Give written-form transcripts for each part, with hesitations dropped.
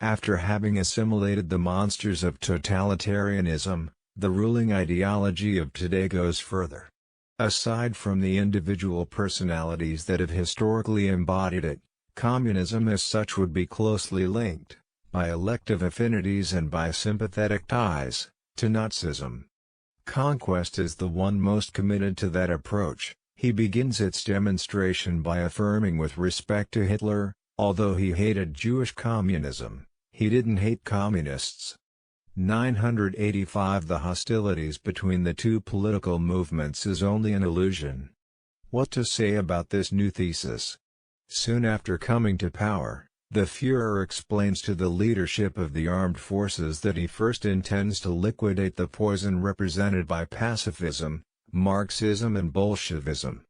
After having assimilated the monsters of totalitarianism, the ruling ideology of today goes further. Aside from the individual personalities that have historically embodied it, communism as such would be closely linked, by elective affinities and by sympathetic ties, to Nazism. Conquest is the one most committed to that approach. He begins its demonstration by affirming with respect to Hitler, although he hated Jewish communism, he didn't hate communists. 985 The hostilities between the two political movements is only an illusion. What to say about this new thesis? Soon after coming to power, the Führer explains to the leadership of the armed forces that he first intends to liquidate the poison represented by pacifism, Marxism and Bolshevism.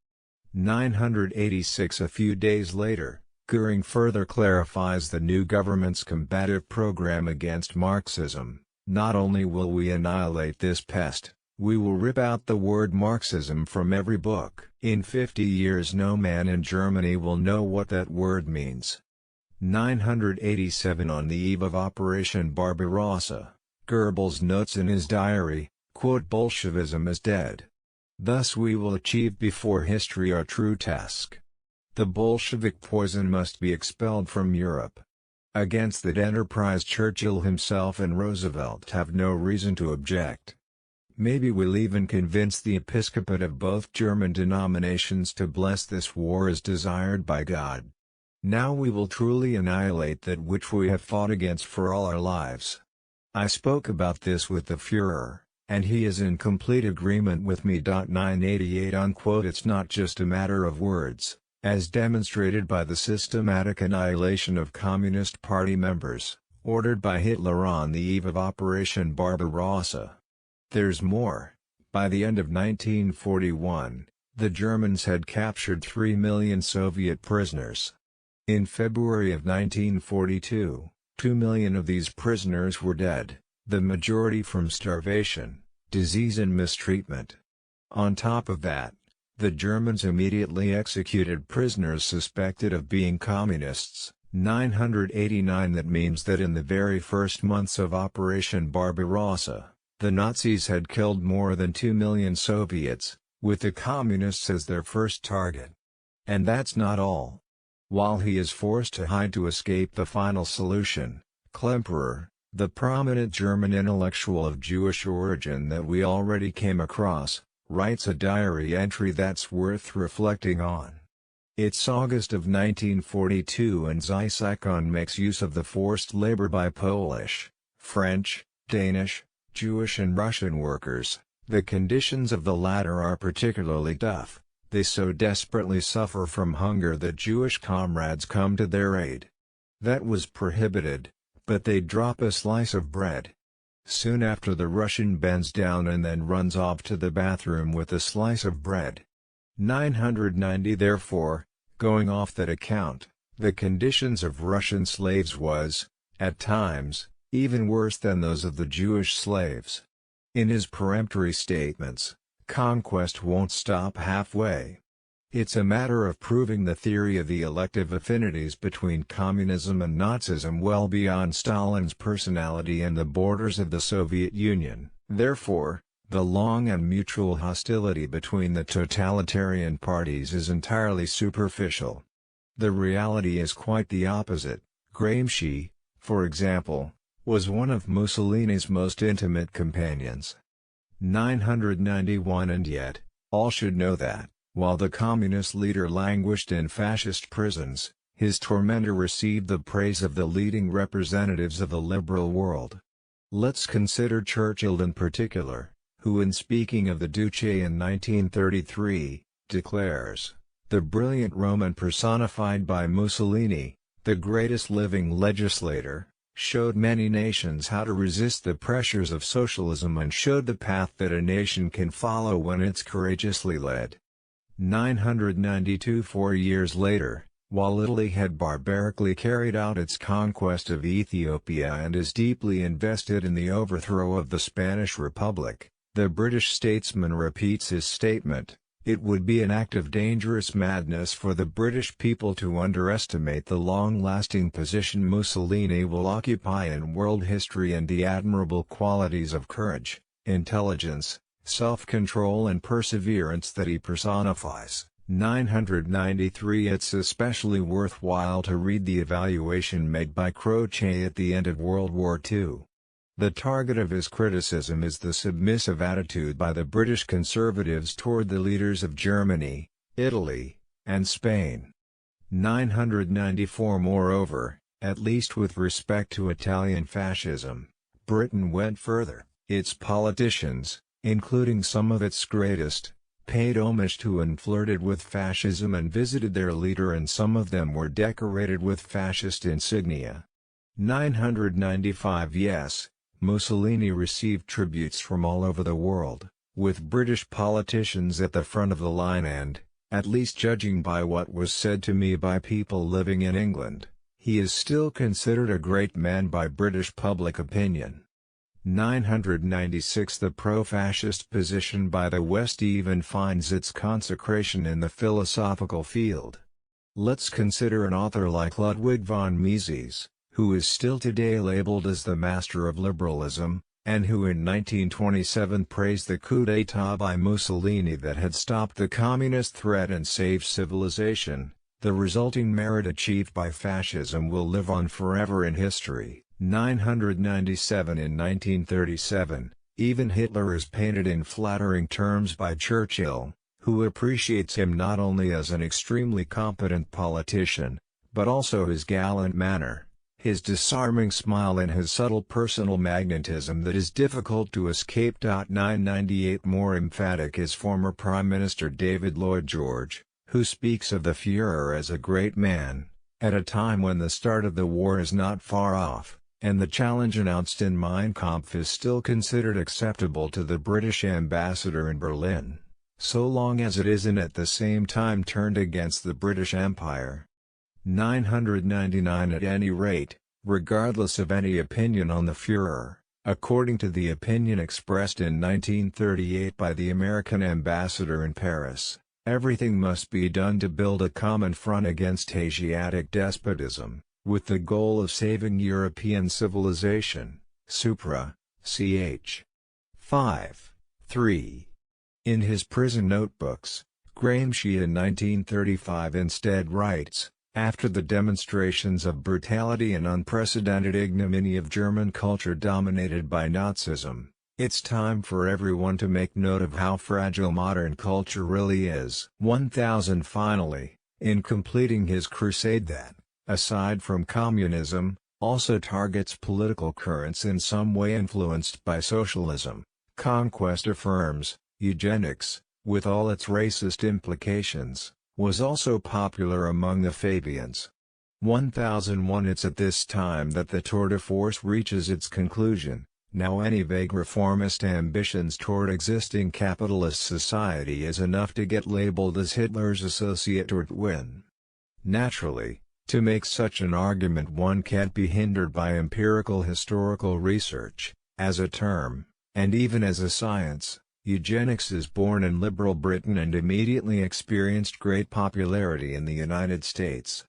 986 A few days later, Göring further clarifies the new government's combative program against Marxism. Not only will we annihilate this pest, we will rip out the word Marxism from every book. In 50 years no man in Germany will know what that word means. 987 On the eve of Operation Barbarossa, Goebbels notes in his diary, quote, "Bolshevism is dead. Thus we will achieve before history our true task. The Bolshevik poison must be expelled from Europe." Against that enterprise Churchill himself and Roosevelt have no reason to object. Maybe we'll even convince the episcopate of both German denominations to bless this war as desired by God. Now we will truly annihilate that which we have fought against for all our lives. I spoke about this with the Führer, and he is in complete agreement with me. 988 Unquote. It's not just a matter of words, as demonstrated by the systematic annihilation of Communist Party members, ordered by Hitler on the eve of Operation Barbarossa. There's more. By the end of 1941, the Germans had captured 3 million Soviet prisoners. In February of 1942, 2 million of these prisoners were dead, the majority from starvation, disease and mistreatment. On top of that, the Germans immediately executed prisoners suspected of being communists. 989 That means that in the very first months of Operation Barbarossa, the Nazis had killed more than 2 million Soviets, with the communists as their first target. And that's not all. While he is forced to hide to escape the final solution, Klemperer, the prominent German intellectual of Jewish origin that we already came across, writes a diary entry that's worth reflecting on. It's August of 1942 and Zysikon makes use of the forced labor by Polish, French, Danish, Jewish and Russian workers. The conditions of the latter are particularly tough. They so desperately suffer from hunger that Jewish comrades come to their aid. That was prohibited, but they'd drop a slice of bread. Soon after the Russian bends down and then runs off to the bathroom with a slice of bread. 990 Therefore, going off that account, the conditions of Russian slaves was, at times, even worse than those of the Jewish slaves. In his peremptory statements, Conquest won't stop halfway. It's a matter of proving the theory of the elective affinities between communism and Nazism well beyond Stalin's personality and the borders of the Soviet Union. Therefore, the long and mutual hostility between the totalitarian parties is entirely superficial. The reality is quite the opposite. Gramsci, for example, was one of Mussolini's most intimate companions. 991 And yet, all should know that, while the communist leader languished in fascist prisons, his tormentor received the praise of the leading representatives of the liberal world. Let's consider Churchill in particular, who in speaking of the Duce in 1933, declares, "The brilliant Roman personified by Mussolini, the greatest living legislator, showed many nations how to resist the pressures of socialism and showed the path that a nation can follow when it's courageously led." 992 4 years later, while Italy had barbarically carried out its conquest of Ethiopia and is deeply invested in the overthrow of the Spanish Republic, the British statesman repeats his statement, It would be an act of dangerous madness for the British people to underestimate the long-lasting position Mussolini will occupy in world history and the admirable qualities of courage, intelligence, self-control and perseverance that he personifies. 993 It's especially worthwhile to read the evaluation made by Croce at the end of World War II. The target of his criticism is the submissive attitude by the British conservatives toward the leaders of Germany, Italy, and Spain. 994 Moreover, at least with respect to Italian fascism, Britain went further. Its politicians, including some of its greatest, paid homage to and flirted with fascism and visited their leader, and some of them were decorated with fascist insignia. 995 Yes, Mussolini received tributes from all over the world, with British politicians at the front of the line and, at least judging by what was said to me by people living in England, he is still considered a great man by British public opinion. 996 The pro-fascist position by the West even finds its consecration in the philosophical field. Let's consider an author like Ludwig von Mises, who is still today labeled as the master of liberalism, and who in 1927 praised the coup d'état by Mussolini that had stopped the communist threat and saved civilization. The resulting merit achieved by fascism will live on forever in history. 997 In 1937, even Hitler is painted in flattering terms by Churchill, who appreciates him not only as an extremely competent politician, but also his gallant manner, his disarming smile and his subtle personal magnetism that is difficult to escape. 998 More emphatic is former Prime Minister David Lloyd George, who speaks of the Führer as a great man, at a time when the start of the war is not far off, and the challenge announced in Mein Kampf is still considered acceptable to the British ambassador in Berlin, so long as it isn't at the same time turned against the British Empire. 999 At any rate, regardless of any opinion on the Führer, according to the opinion expressed in 1938 by the American ambassador in Paris, everything must be done to build a common front against Asiatic despotism, with the goal of saving European civilization. Supra, ch. 5. 3. In his prison notebooks, Gramsci in 1935 instead writes, after the demonstrations of brutality and unprecedented ignominy of German culture dominated by Nazism, it's time for everyone to make note of how fragile modern culture really is. 1000 Finally, in completing his crusade that, aside from communism, also targets political currents in some way influenced by socialism, Conquest affirms, eugenics, with all its racist implications, was also popular among the Fabians. 1001 It's at this time that the tour de force reaches its conclusion. Now any vague reformist ambitions toward existing capitalist society is enough to get labeled as Hitler's associate or to win. Naturally, to make such an argument one can't be hindered by empirical historical research. As a term, and even as a science, eugenics is born in liberal Britain and immediately experienced great popularity in the United States.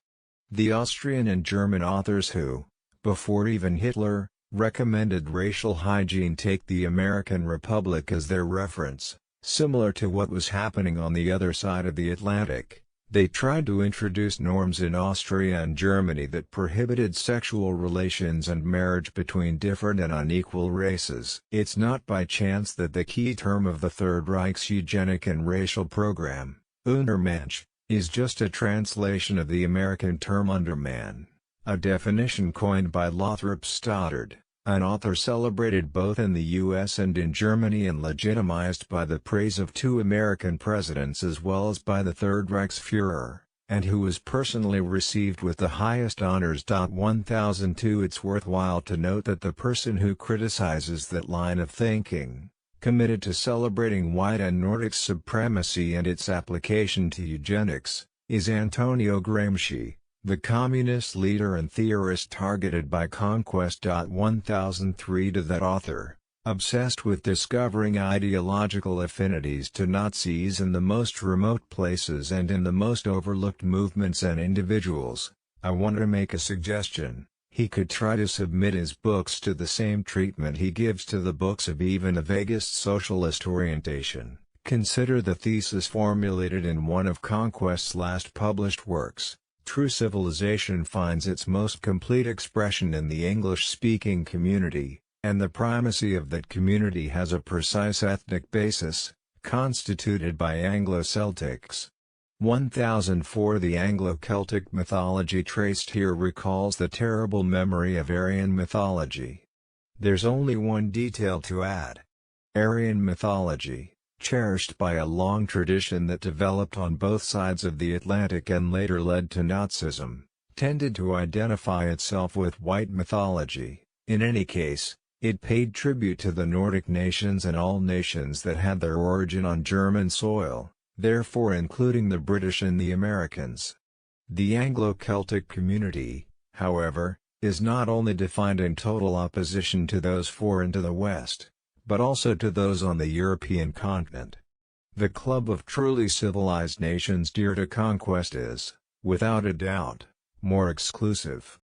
The Austrian and German authors who, before even Hitler, recommended racial hygiene take the American Republic as their reference. Similar to what was happening on the other side of the Atlantic, they tried to introduce norms in Austria and Germany that prohibited sexual relations and marriage between different and unequal races. It's not by chance that the key term of the Third Reich's eugenic and racial program, Untermensch, is just a translation of the American term underman, a definition coined by Lothrop Stoddard, an author celebrated both in the US and in Germany and legitimized by the praise of two American presidents as well as by the Third Reich's Führer, and who was personally received with the highest honors. 1002 It's worthwhile to note that the person who criticizes that line of thinking, committed to celebrating white and Nordic supremacy and its application to eugenics, is Antonio Gramsci, the communist leader and theorist targeted by Conquest. 1003 To that author, Obsessed with discovering ideological affinities to Nazis in the most remote places and in the most overlooked movements and individuals, I want to make a suggestion. He could try to submit his books to the same treatment he gives to the books of even the vaguest socialist orientation. Consider the thesis formulated in one of Conquest's last published works. True civilization finds its most complete expression in the English-speaking community, and the primacy of that community has a precise ethnic basis, constituted by Anglo-Celtics. 1004 The Anglo-Celtic mythology traced here recalls the terrible memory of Aryan mythology. There's only one detail to add. Aryan mythology, cherished by a long tradition that developed on both sides of the Atlantic and later led to Nazism, tended to identify itself with white mythology. In any case, it paid tribute to the Nordic nations and all nations that had their origin on German soil, therefore including the British and the Americans. The Anglo-Celtic community, however, is not only defined in total opposition to those foreign to the West, but also to those on the European continent. The club of truly civilized nations dear to Conquest is, without a doubt, more exclusive.